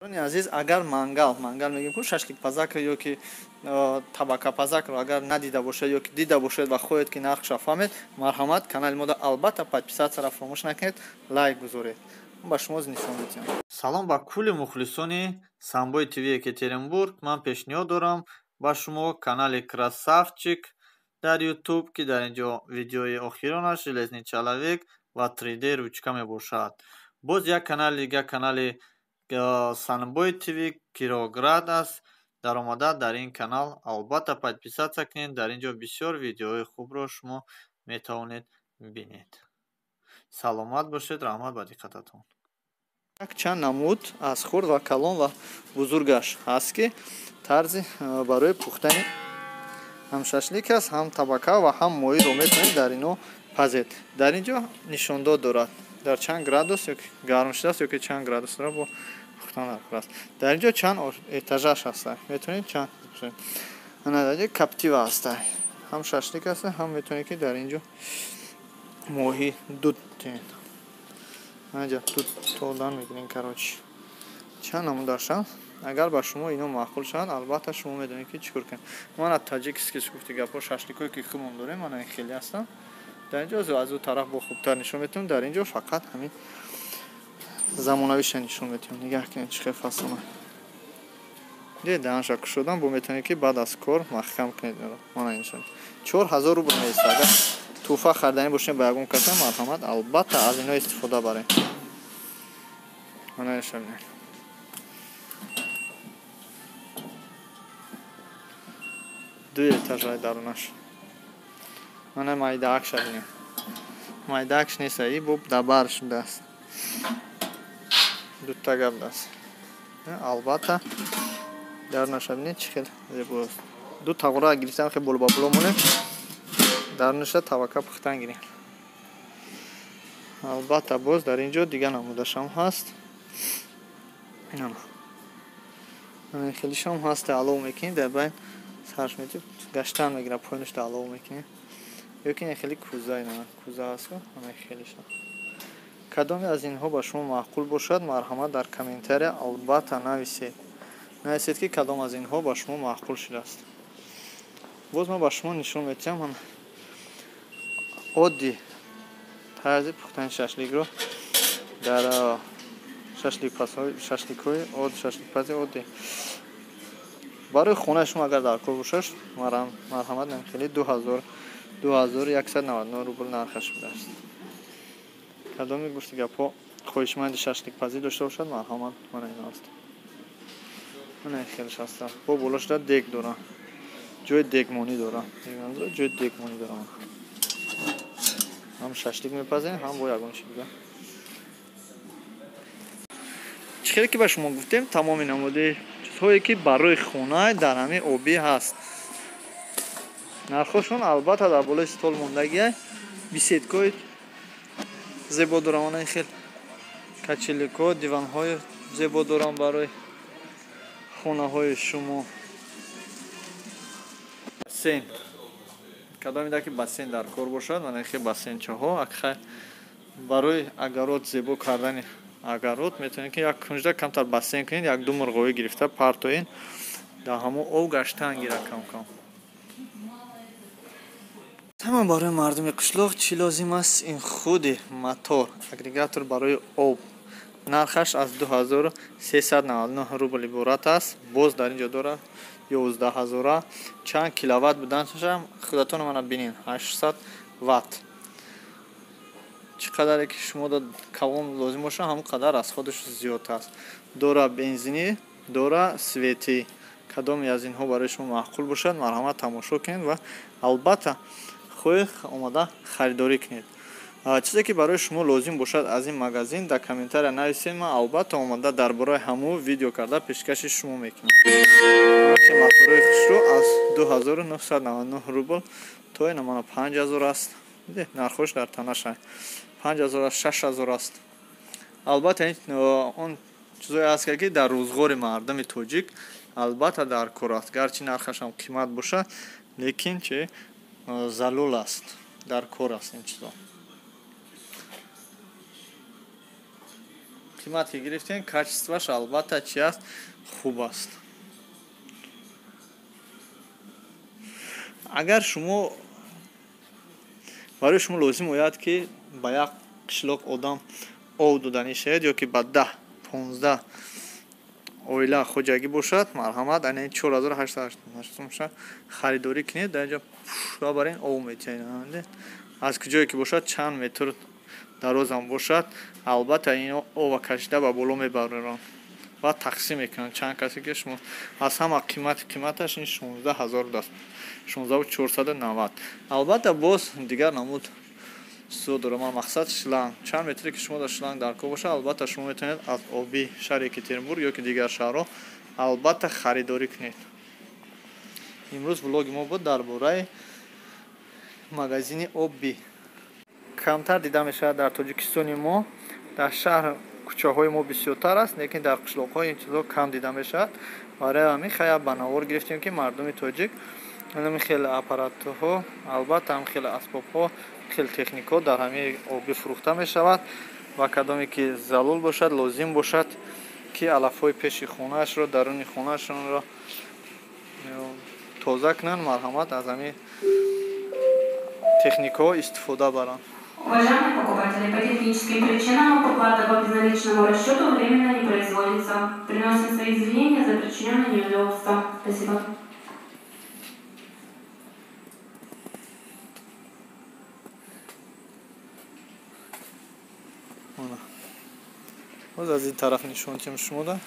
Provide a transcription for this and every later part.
азиз, агар мангал мегем ку шашлик пазак ё ки табака пазакро агар надида бошед ё ки дида бошед ва хоҳед ки нархша фаҳмед, марҳамат канали мода албатта подписатсияро фаромӯш накунед, лайк гузоред. ба шумо нишон медиҳам. Салом ба кулли мухлисони Самбой ТВ Екатеринбург. Ман пешниҳод дорам ба шумо канали Красавчик дар YouTube, ки дар инҷо видеои охиронаш железный человек ва 3D ручка мебошад. Боз як канали дига, канали Самбой ТВ Кироград аст. Даромада дар ин канал албатта подписатсия кунед. Дар инҷо бисёр видеои хубро шумо метавонед бинед. Саломат бошед. Раҳмат ба диққататон. Чанд намуд аз хурд ва калон ва бузургаш ҳаст ки тарзи барои пухтани ҳам шашлик аст, ҳам табака ва ҳам моиро метавонед дар ино пазед. Дар инҷо нишондод дорад дар чанд градус ёки гарм шудааст ёки чанд градус дорад бо пухтан аст. Дар инҷо чанд этажаш аст, метавонед чанд дар инҷо каптива аст, ҳам шашлик аст, ҳам метавонед ки дар инҷо моҳи дуд тут тодан мегирем. Короче, чанд намуд дошам. Агар ба шумо ино маъқул шавад, албатта шумо медонед ки чӣ кор кунед. Ман аз таҷикский гуфти гапҳо шашликое ки хубон дорем, ман ин хеле ҳастам. Дар инҷо аз ӯ тараф бо хубтар нишон метавонем. Дар инҷо фақат ҳамин замонавиша нишон метавонем. Нигоҳ кунед чӣ хел фасона. Де данша кушодан бо метавонед ки баъд аз кор маҳкам кунед. Ман нишон 4000 рубл меист. Агар туҳфа хардани бошем ба ягон каса, марҳамат, албатта аз ино истифода барем. Mana yaşamıyor. Due etajaj darunash. Mana maydak şabine. Maydak nesa i bu dabar shudast. Dutta gabdas. Albatta darunash şabine chiqil. Bu du tag'ura girsam xey bo'lib bo'lmone. Darunashda tabaka puxtan giring. Albatta boz dar injo diga namudasham hast. Mana xeli sham hast alov mekin der bayn sarsh metib gashtan megira poynishda alov mekin. Yoki xeli kuzay na kuza asko mana xeli sham. Кадоме аз инҳо ба шумо маъқул бошад, марҳамат дар комментария албатта нависед. Нависед ки кадом аз инҳо ба шумо маъқул шудааст. Боз ман ба шумо нишон медиҳам. Ман одди тарзи пухтани шашликро дар шашликҳои од шашликпази одди барои хонаи шумо агар дар кор бошад, марҳамат намехели 2199 рубл нархаш будааст. кадоме гуфти гапҳо хоҳишманди шашликпазӣ дошта бошад, марҳамат мана ин аст. мана хеле шаста бо болошда дег дорам, ҷои дегмонӣ дорам, ҷои дегмонӣ дорам. ҳам шашлик мепазем, ҳам бо ягон чиз дига. чӣ хеле ки ба шумо гуфтем, тамоми намуди чизҳое ки барои хона дар ҳамин обӣ ҳаст. нархошон албатта дар болои стол мондагия беседкои зебо дорам, ана хел качелико, диванҳои зебо дорам барои хонаҳои шумо. бассейн. кадом ида ки бассейн дар кор бошад, мана хел бассейнчаҳо акхай барои агарот зебо кардани агарот метавонед ки як кунҷда камтар бассейн кунед, як ду мурғовӣ гирифта партоин дар ҳамон об гаштан гира кам-кам. ҳама барои мардуми қишлоқ чӣ лозим аст? ин худи мотор агрегатор барои об. нархаш аз 2399 рубл иборат аст. боз дар инҷо дорад 11000. чанд киловатт буданашам худатон мана бинин 800 ватт. чӣ қадаре ки шумо калон лозим боша, ҳамон қадар аз худаш зиёд аст. дора бензинӣ, дора светӣ. кадоме аз инҳо барои шумо маъқул бошад, марҳамат тамошо кунед ва албатта хоҳед омада харидорӣ кунед. чизе ки барои шумо лозим бошад аз ин магазин дар комментария нависед, ман албатта омада дар бораи ҳамон видео карда пешкаши шумо мекунам. мотори хушрӯ аз 2999 рубл то ина мана 5000 аст. нархош дар танаша 5000 аст, 6000 аст. албатта он чизое аст ки дар рӯзгори мардуми тоҷик албатта дар кор аст. гарчи нархашам қимат бошад, лекин чи залул аст, дар кор аст ин чизо. қимат ки гирифтем качествоаш албатта чи аст хуб аст. агар шумо барои шумо лозим ояд ки ба як қишлоқ одам ов доданӣ шавед ё ки ба 10-15 оила хоҷагӣ бошад, марҳамат ана 4880 харидорӣ кунед. дар инҷо пушва барин ов метиҳед. аз куҷое ки бошад чанд метр дарозам бошад, албатта ин ова кашида ба боло мебароранд ва тақсим мекунанд чанд касе ки шумо. аз ҳама қиматаш ин 16000 аст, 16490. албатта боз дигар намуд сӯ дорам. мақсад шланг чанд метре ки шумо дар шланг дар кор бошад, албатта шумо метавонед аз оби шаҳри Екатеринбург ё ки дигар шаҳрҳо албатта харидорӣ кунед. имрӯз влоги мо буд дар бораи магазини оби. камтар дида мешавад дар тоҷикистони мо. дар шаҳр кӯчаҳои мо бисёртар аст, лекин дар қишлоқҳо ин чизо кам дида мешавад. барои ҳамин хая ба навор гирифтем ки мардуми тоҷик ҳамин хеле аппаратҳо, албатта ҳам хеле асбобҳо, хеле техникаҳо дар ҳамин оби фурӯхта мешавад ва кадоме ки залул бошад, лозим бошад ки алафҳои пеши хонаашро, даруни хонаашонро тоза кунанд, марҳамат аз ҳамин техникаҳо истифода баранд. Уважаемые покупатели, по техническим причинам оплата по безналичному расчету временно не производится. Приносим свои извинения за причиненные неудобства. Спасибо. боз аз ин тараф нишон дидем шумода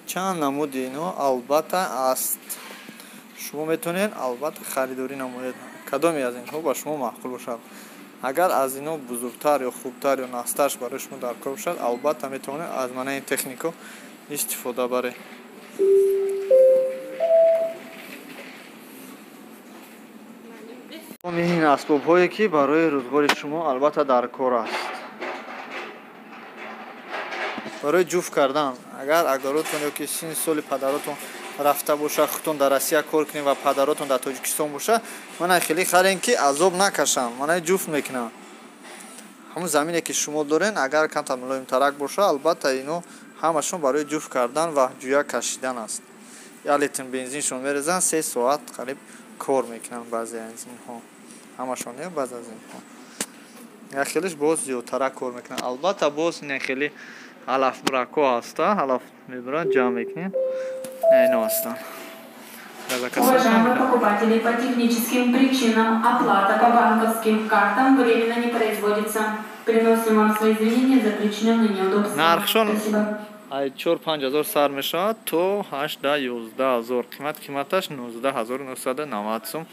чанд намуди ино албатта аст. шумо метавонед албатта харидорӣ намоед. кадоме аз инҳо ба шумо маъқул бошад. агар аз ино бузургтар ё хубтар ё настарш барои шумо дар кор бошад, албатта метавонед аз мана ин технико истифода баред. ин асбобҳое ки барои рӯзгори шумо албатта дар кор аст. барои ҷуфт кардан, агар агаротон ё ки син соли падаротон рафта боша, худтон дар Россия кор кунед ва падаротон дар Тоҷикистон боша, мана хеле харен ки азоб накашанд, мана ҷуфт мекунанд. ҳамун замине ки шумо дорен, агар камтар мулоимтарак боша, албатта ино ҳамашон барои ҷуфт кардан ва ҷӯя кашидан аст. 1 литр бензиншон мерезанд, 3 соат қариб кор мекунанд. баъзе аз инҳо ҳамашон не, баъзе аз инҳо як хелеш боз зиёдтарак кор мекунанд. албатта боз ин хеле алафбрако ҳаста, алаф мебаранд, ҷамъ мекунед. ино ҳастанд. Уважаемые покупатели, по техническим причинам оплата по банковским картам временно не производится. Приносим вам свои извинения за причиненные неудобства. нархшон Спасибо. 4-5 ҳазор сар мешавад то 8-11 ҳазор. қиматаш 19990 сум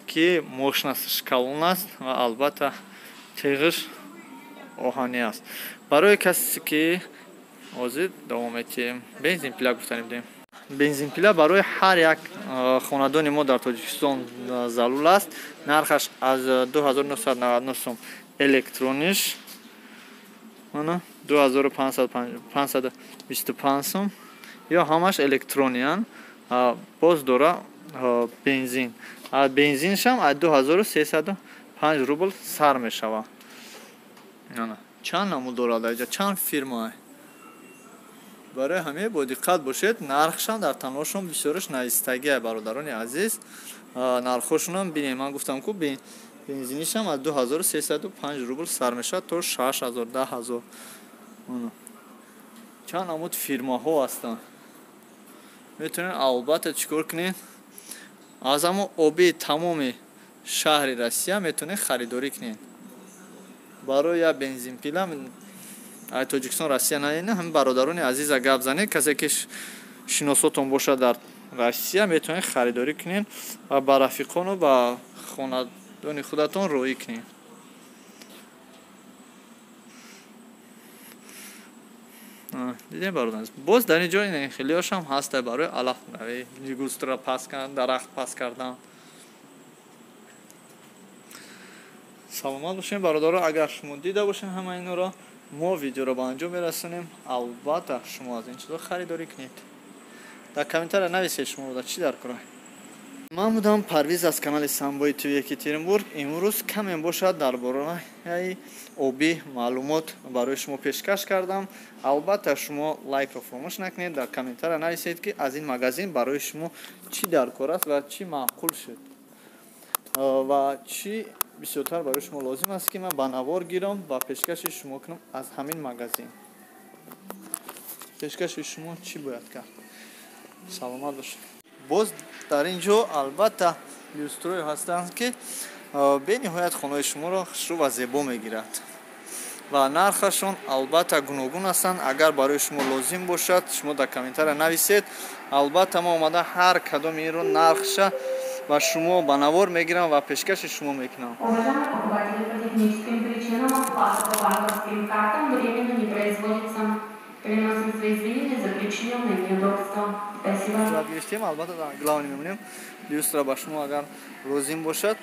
ки мошинасиш калон аст ва албатта теғиш оҳанӣ аст. барои касе ки ҳозир давом метиҳем, бензинпила гуфтанем дем. бензинпила барои ҳар як хонадони мо дар Тоҷикистон залул аст. нархаш аз 2999 сум электрониш, мана 2525 сум ё ҳамаш электрониян. боз дора бензин. бензиншам аз 2305 рубл сар мешавад. чанд намуд дорад аҷа, чанд фирма. барои ҳамин бо диққат бошед. нархшам дар танҳошон бисёраш наистагия. бародарони азиз, нархошонам бинем. ман гуфтам ку бензинишам аз 2305 рубл сар мешавад то 6000 10000. чанд намуд фирмаҳо ҳастанд. метавонед албатта чикор кунед. аз ҳамон оби тамоми шаҳри Россия метавонед харидорӣ кунед. барои як бензинпила ай Тоҷикистон Россия наина, ҳамин бародарони азиза гап занед. касе ки шиносотон бошад дар Россия метавонед харидорӣ кунед ва ба рафиқону ба хонадони худатон роӣ кунед. дидем бародар, боз дар ин ҷо хелиёшам ҳаста барои алаф густра пас кардан, дарахт пас кардан. саломат бошем бародаро. агар шумо дида бошем ҳама инро, мо видеоро ба анҷом мерасонем. албатта шумо аз ин чизо харидорӣ кунед. дар комментария нависед шумо чӣ дар кор. ман будам Парвиз аз канали Самбои ТВ Екатеринбург. имрӯз каме бошад дар бораи оби маълумот барои шумо пешкаш кардам. албатта шумо лайкро фаромӯш накунед, дар комментария нависед ки аз ин магазин барои шумо чӣ дар кор аст ва чӣ маъқул шуд ва чӣ бисёртар барои шумо лозим аст ки ман ба навор гирам ва пешкаши шумо кунам аз ҳамин магазин. пешкаши шумо чӣ бояд кард? саломат бошед. боз дар ин ҷо албатта люстрои ҳастанд ки бениҳоят хонаи шуморо хушрӯ ва зебо мегирад ва нархашон албатта гуногун ҳастанд. агар барои шумо лозим бошад шумо дар комментария нависед. албатта ман омада ҳар кадоми инро нархша ва шумо ба навор мегирам ва пешкаши шумо мекунам. Приносим свои извинения за причиненные неудобства. Спасибо. Гирифтем, албатта дар главни мемонем. Люстра ба шумо агар лозим бошад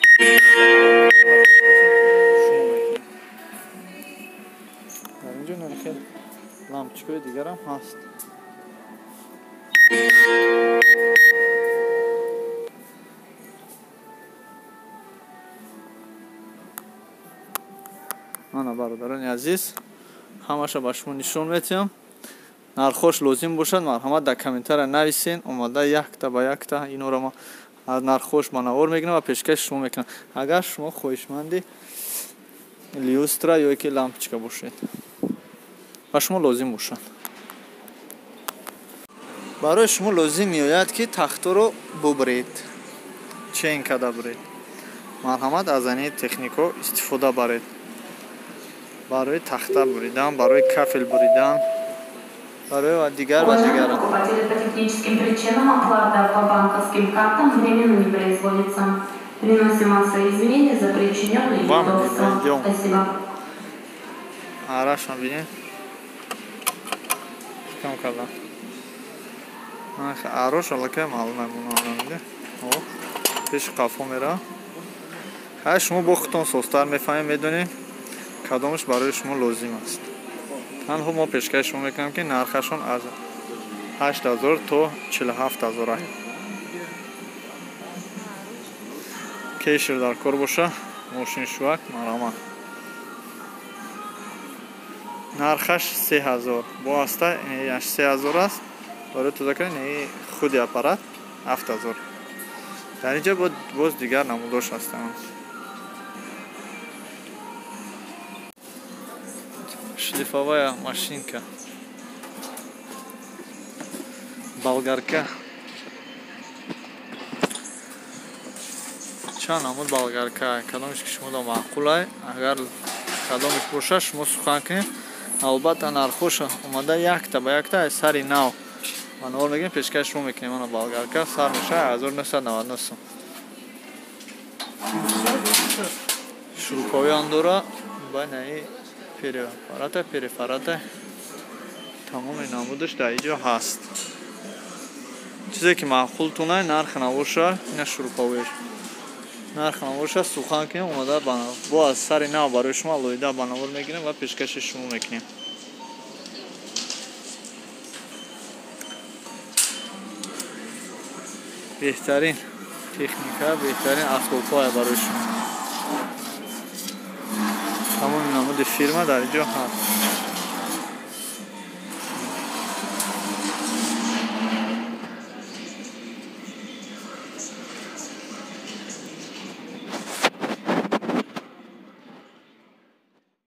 дар ин ҷо хеле лампочкаи дигарам ҳаст. мана бародарони азиз, ҳамаша ба шумо нишон метиҳам. нархош лозим бошад марҳамат дар комментария нависен. омада якта ба якта инора ма аз нархош ба навор мегирам ва пешкаши шумо мекунам. агар шумо хоҳишманди люстра ё ки лампочка бошед ба шумо лозим бошад, барои шумо лозим меояд ки тахторо бубред, чен када буред. марҳамат аз ани технико истифода баред барои тахта буридан, барои кафел буридан, барои дигар ва дигар. Покупатели по техническим причинам оплата по банковским картам временно не производится. Приносим вам свои извинения за причиненные неудобства. Спасибо. Араш бинед. Кам карда. Араш аллакай маълум мемонад. О, пеш қафо мера. ҳай шумо бо худтон состар мефаҳмед, медонед кадомаш барои шумо лозим аст. танҳо мо пешкаши шумо мекунам ки нархашон аз 8000 то 47000 аст. кешир дар кор боша, мошиншувак марҳамат. нархаш 3000 бо аста 3000 аст. барои тозакунӣ худи аппарат 7000. дар ин ҷо боз дигар намудош ҳастанд. шлифовая машинка, болгарка. чанд намуд болгарка, кадомиш ки шумо маъқулай, агар кадомиш боша шумо сухан кунед. албатта нархоша омада якта ба якта сари нав ба навор мегирем, пешкаши шумо мекунем. ана болгарка сар мешавад 1999 сум. шуруповиам дора ба наи перефарата тамоми намудаш дар инҷо ҳаст. чизе ки маъқултунай нарх навоша, ина шуруповеш нарх навоша сухан кунем. омада бо аз сари нав барои шумо алоҳида ба навор мегирем ва пешкаши шумо мекунем. беҳтарин техника, беҳтарин асбобҳоя барои шумо. тамоми намуди фирма дар инҷо ҳаст.